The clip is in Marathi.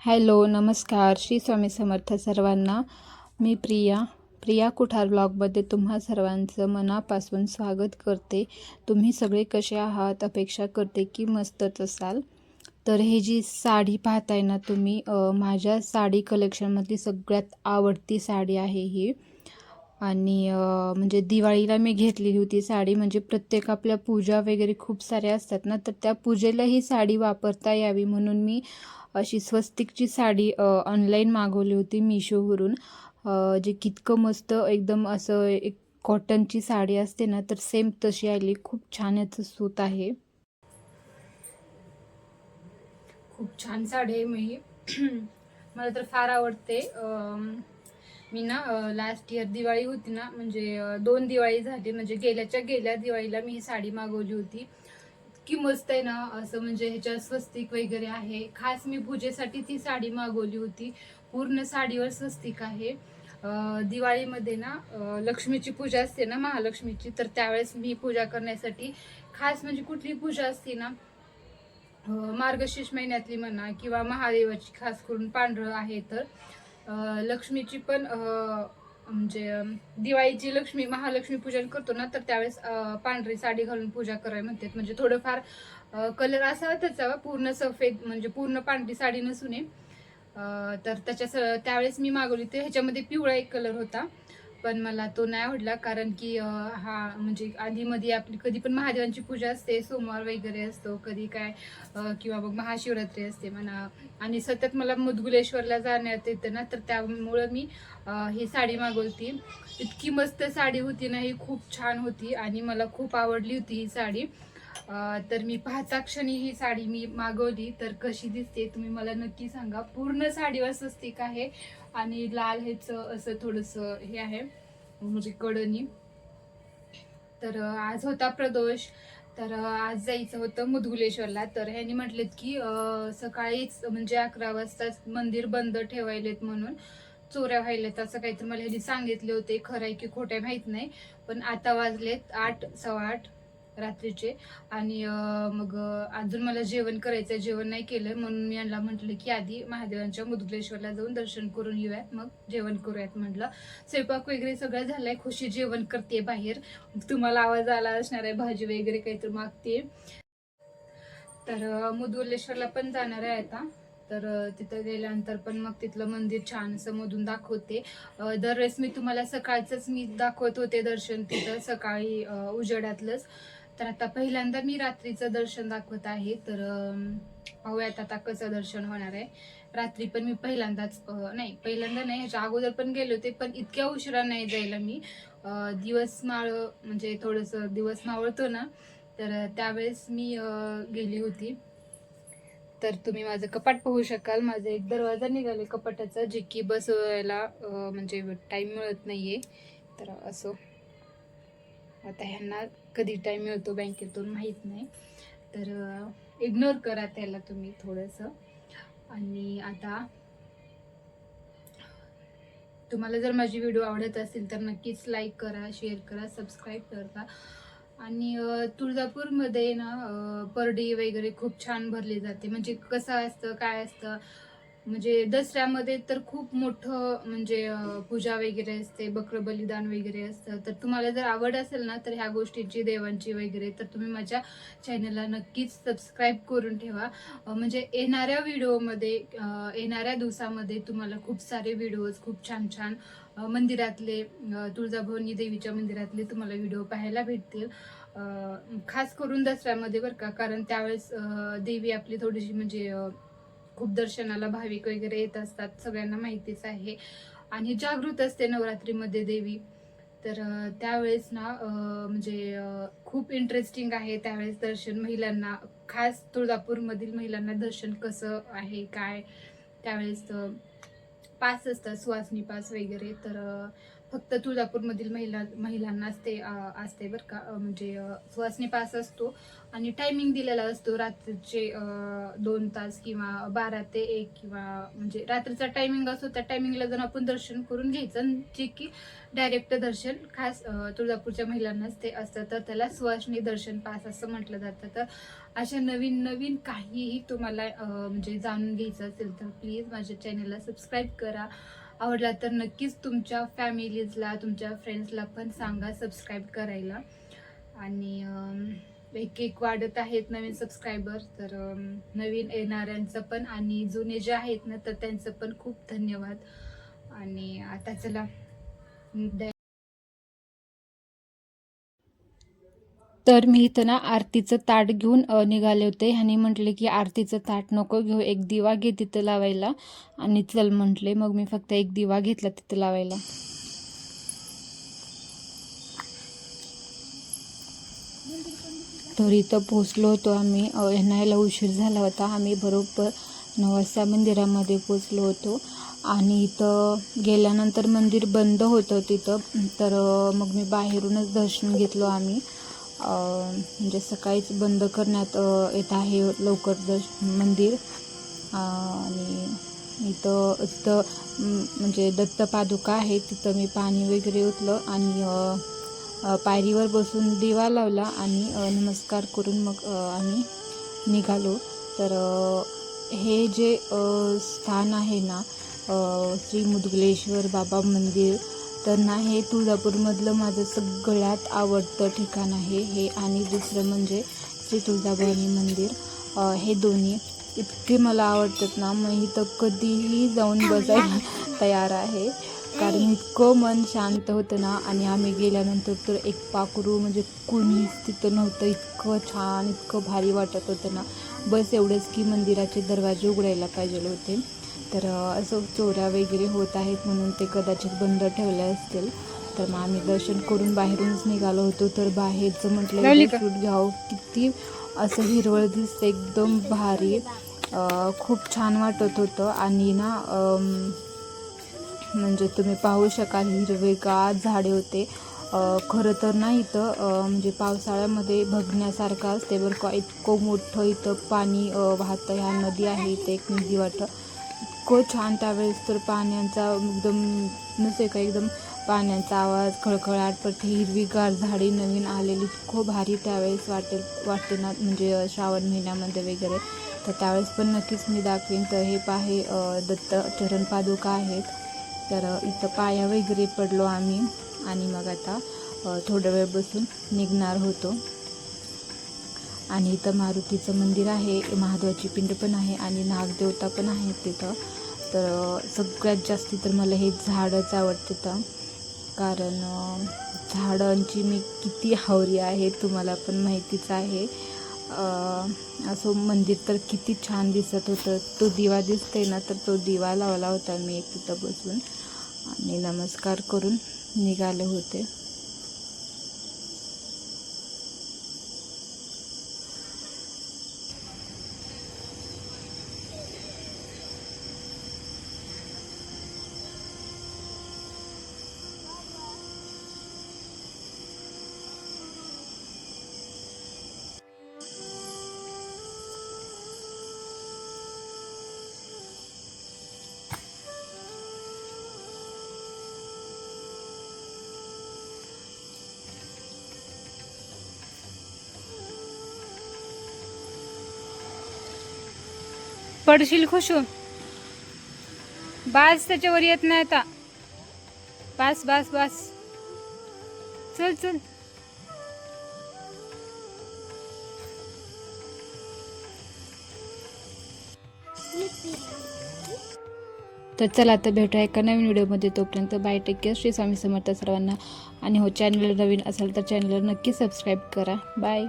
हॅलो, नमस्कार. श्री स्वामी समर्थ सर्वांना. मी प्रिया कुठार ब्लॉगमध्ये तुम्हा सर्वांचं मनापासून स्वागत करते. तुम्ही सगळे कसे आहात? अपेक्षा करते की मस्तच असाल. तर ही जी साडी पाहताय ना तुम्ही, माझ्या साडी कलेक्शनमधली सगळ्यात आवडती साडी आहे ही. आणि म्हणजे दिवाळीला मी घेतलेली होती साडी. म्हणजे प्रत्येक आपल्या पूजा वगैरे खूप साऱ्या असतात ना, तर त्या पूजेला ही साडी वापरता यावी म्हणून मी अशी स्वस्तिकची साडी ऑनलाईन मागवली होती मिशोवरून. जे कितकं मस्त एकदम असं एक कॉटनची साडी असते ना, तर सेम तशी आली. खूप छान याचं सूत आहे. खूप छान साडी आहे. मला तर फार आवडते. मी ना लास्ट इयर दिवाळी होती ना, म्हणजे 2 दिवाळी झाली. म्हणजे गेल्या दिवाळीला मी ही साडी मागवली होती. इतकी मस्त आहे ना, असं म्हणजे ह्याच्या स्वस्तिक वगैरे आहे. खास मी पूजेसाठी ती साडी मागवली होती. पूर्ण साडीवर स्वस्तिक आहे. दिवाळीमध्ये ना लक्ष्मीची पूजा असते ना, महालक्ष्मीची, तर त्यावेळेस मी पूजा करण्यासाठी खास म्हणजे कुठली पूजा असते ना, मार्गशीर्ष महिन्यातली म्हणा किंवा महादेवाची खास करून पांढरं आहे, तर लक्ष्मीची पण म्हणजे दिवाळीची लक्ष्मी महालक्ष्मी पूजन करतो ना, तर त्यावेळेस पांढरी साडी घालून पूजा करायला म्हणतात. म्हणजे थोडंफार कलर असावा त्याचा, पूर्ण सफेद म्हणजे पूर्ण पांढरी साडी नसू नये. तर त्यावेळेस मी मागवली, ते ह्याच्यामध्ये पिवळा एक कलर होता, पण मला तो नाही आवडला. कारण की हा म्हणजे आधी मध्ये आपली कधी पण महादेवांची पूजा असते, सोमवार वगैरे असतो, कधी काय किंवा मग महाशिवरात्री असते म्हणा, आणि सतत मला मुदगुलेश्वरला जाण्यात येतं ना, तर त्यामुळं मी ही साडी मागवली. इतकी मस्त साडी होती ना, ही खूप छान होती आणि मला खूप आवडली होती ही साडी. तर मी पाहता क्षणी ही साडी मी मागवली. तर कशी दिसते तुम्ही मला नक्की सांगा. पूर्ण साडीवर स्वस्तिक आहे आणि लाल हेच असं थोडस हे आहे म्हणजे कडनी. तर आज होता प्रदोष, तर आज जायचं होतं मुदगुलेश्वरला. तर ह्यांनी म्हटलेत की सकाळीच म्हणजे 11 वाजताच मंदिर बंद ठेवायलेत म्हणून, चोऱ्या व्हायलेत असं काहीतरी मला ह्यांनी सांगितले होते. खरं आहे की खोटं माहित नाही, पण आता वाजलेत 8, 8:15 रात्रीचे. आणि मग अजून मला जेवण करायचं, जेवण नाही केलं, म्हणून मी यांना म्हटलं की आधी महादेवांच्या मुदगलेश्वरला जाऊन दर्शन करून येऊयात, मग जेवण करूयात म्हटलं. स्वयंपाक वगैरे सगळं झालंय. खुशी जेवण करते बाहेर, तुम्हाला आवाज आला असणार आहे, भाजी वगैरे काहीतरी मागते. तर मुदगलेश्वरला पण जाणार आहे आता. तर तिथं गेल्यानंतर पण मग तिथलं मंदिर छान असं मधून दाखवते. दरवेळेस मी तुम्हाला सकाळचंच मी दाखवत होते दर्शन तिथं, सकाळी उजेडातलंच. तर आता पहिल्यांदा मी रात्रीचं दर्शन दाखवत आहे. तर पाहूयात आता कसं दर्शन होणार आहे. रात्री पण मी पहिल्यांदा नाही, ह्याच्या अगोदर पण गेले होते, पण इतक्या उशिरा नाही जायला मी. दिवस माळ म्हणजे थोडस दिवस मावळतो ना, तर त्यावेळेस मी गेली होती. तर तुम्ही माझं कपाट पाहू शकाल. माझा एक दरवाजा निघाले कपाटाचा, जे की बसवायला म्हणजे टाइम मिळत नाहीये. तर असो, आता ह्यांना कधी टाइम मिळतो बँकेतून माहित नाही, तर इग्नोर करा त्याला तुम्ही थोडस. आणि आता तुम्हाला जर माझी व्हिडिओ आवडत असेल तर नक्कीच लाईक करा, शेअर करा, सबस्क्राईब करा. आणि तुळजापूरमध्ये ना परडी वगैरे खूप छान भरली जाते. म्हणजे कसं असतं काय असतं, म्हणजे दसऱ्यामध्ये तर खूप मोठं म्हणजे पूजा वगैरे असते, बकर बलिदान वगैरे असतं. तर तुम्हाला जर आवड असेल ना, तर ह्या गोष्टींची देवांची वगैरे, तर तुम्ही माझ्या चॅनलला नक्कीच सबस्क्राईब करून ठेवा. म्हणजे येणाऱ्या व्हिडिओमध्ये येणाऱ्या दिवसामध्ये तुम्हाला खूप सारे व्हिडिओज, खूप छान छान मंदिरातले, तुळजाभवानी देवीच्या मंदिरातले तुम्हाला व्हिडिओ पाहायला भेटतील. खास करून दसऱ्यामध्ये बरं का, कारण त्यावेळेस देवी आपली थोडीशी म्हणजे खूप दर्शनाला भाविक वगैरे येत असतात, सगळ्यांना माहितीच आहे. आणि जागृत असते नवरात्रीमध्ये देवी. तर त्यावेळेस ना म्हणजे खूप इंटरेस्टिंग आहे त्यावेळेस दर्शन महिलांना, खास तुळजापूरमधील महिलांना दर्शन कसं आहे काय. त्यावेळेस पास असतात, सुवासनी पास वगैरे. तर फक्त तुळजापूरमधील महिलांनाच ते असते बरं का. म्हणजे सुवासिनी पास असतो आणि टायमिंग दिलेला असतो रात्रीचे 2 तास किंवा 12 ते 1 किंवा म्हणजे रात्रीचा टायमिंग असतो. त्या टायमिंगला जर आपण दर्शन करून घ्यायचं, जे की डायरेक्ट दर्शन खास तुळजापूरच्या महिलांनाच ते असतं, तर त्याला सुवासिनी दर्शन पास असं म्हटलं जातं. तर अशा नवीन नवीन काहीही तुम्हाला म्हणजे जाणून घ्यायचं असेल तर प्लीज माझ्या चॅनलला सबस्क्राईब करा. आवडला तर नक्कीच तुमच्या फॅमिलीजला, तुमच्या फ्रेंड्सला पण सांगा सबस्क्राईब करायला. आणि एक एक वाढत आहेत नवीन सबस्क्रायबर, तर नवीन येणाऱ्यांचं पण आणि जुने जे आहेत ना तर त्यांचं पण खूप धन्यवाद. आणि आता चला तर मी इथं ना आरतीचं ताट घेऊन निघाले होते. ह्यानी म्हटले की आरतीचं ताट नको घेऊ, एक दिवा घे तिथं लावायला. आणि चल म्हटले, मग मी फक्त एक दिवा घेतला तिथं लावायला. तर इथं पोचलो होतो आम्ही. न्यायला उशीर झाला होता. आम्ही बरोबर 9 वाजता मंदिरामध्ये पोचलो होतो. आणि इथं गेल्यानंतर मंदिर बंद होतं तिथं. तर मग मी बाहेरूनच दर्शन घेतलो आम्ही. म्हणजे सकाळीच बंद करण्यात येत आहे लवकर मंदिर. आणि इथं म्हणजे दत्त पादुका आहे, तिथं मी पाणी वगैरे ओतलं आणि पायरीवर बसून दिवा लावला आणि नमस्कार करून मग आम्ही निघालो. तर हे जे स्थान आहे ना, श्री मुदगलेश्वर बाबा मंदिर, तर ना हे तुळजापूरमधलं माझं सगळ्यात आवडतं ठिकाण आहे हे. आणि दुसरं म्हणजे श्री तुळजाभवानी मंदिर. हे दोन्ही इतके मला आवडतात ना, मग इथं कधीही जाऊन बसायला तयार आहे, कारण इतकं मन शांत होतं ना. आणि आम्ही गेल्यानंतर तर एक पाखरू म्हणजे कुणीच तिथं नव्हतं. इतकं छान, इतकं भारी वाटत होतं ना. बस एवढंच की मंदिराचे दरवाजे उघडायला पाहिजे होते. तर असं चोऱ्या वगैरे होत आहेत म्हणून ते कदाचित बंद ठेवले असतील. तर मग आम्ही दर्शन करून बाहेरूनच निघालो होतो. तर बाहेरचं म्हटलं शूट घ्यावं, किती असं हिरवळ दिसतं, एकदम भारी, खूप छान वाटत होतं. आणि ना म्हणजे तुम्ही पाहू शकाल हिरवेगार झाडे होते. खरं तर ना इथं म्हणजे पावसाळ्यामध्ये बघण्यासारखं असते बरं का. इतकं मोठं इथं पाणी वाहतं, ह्या नदी आहे इथं, एक नदी वाटतं. इतकं छान त्यावेळेस तर पाण्याचा एकदम नसे का एकदम पाण्याचा आवाज, खळखळाट, परत हिरवीगार झाडे नवीन आलेली, इतकं भारी त्यावेळेस वाटते ना, म्हणजे श्रावण महिन्यामध्ये वगैरे. तर त्यावेळेस पण नक्कीच मी दाखवेन. तर हे पाहे दत्त चरण पादुका आहेत. तर इथं पाया वगैरे पडलो आम्ही आणि मग आता थोडा वेळ बसून निघणार होतो. आणि इथं मारुतीचं मंदिर आहे, महादेवाची पिंड पण आहे आणि नागदेवता पण आहे तिथं. तर सगळ्यात जास्ती तर मला हे झाडच आवडतं, कारण झाडांची मी किती हावरी आहे तुम्हाला पण माहितीच आहे. असं मंदिर तर किती छान दिसत होतं. तो दिवा दिसतोय ना, तर तो दिवा लावला होता मी एक तिथं बसून आणि नमस्कार करून निघाले होते. पडशील खुशू, बास त्याच्यावर येत नाही आता. बास बास बास, चल चल. तर चला आता भेटूया एका नवीन व्हिडिओमध्ये. तोपर्यंत bye, take care. Shri Swami Samarth सर्वांना. आणि हो, चॅनलला नवीन असाल तर चॅनलला नक्की सबस्क्राईब करा. बाय.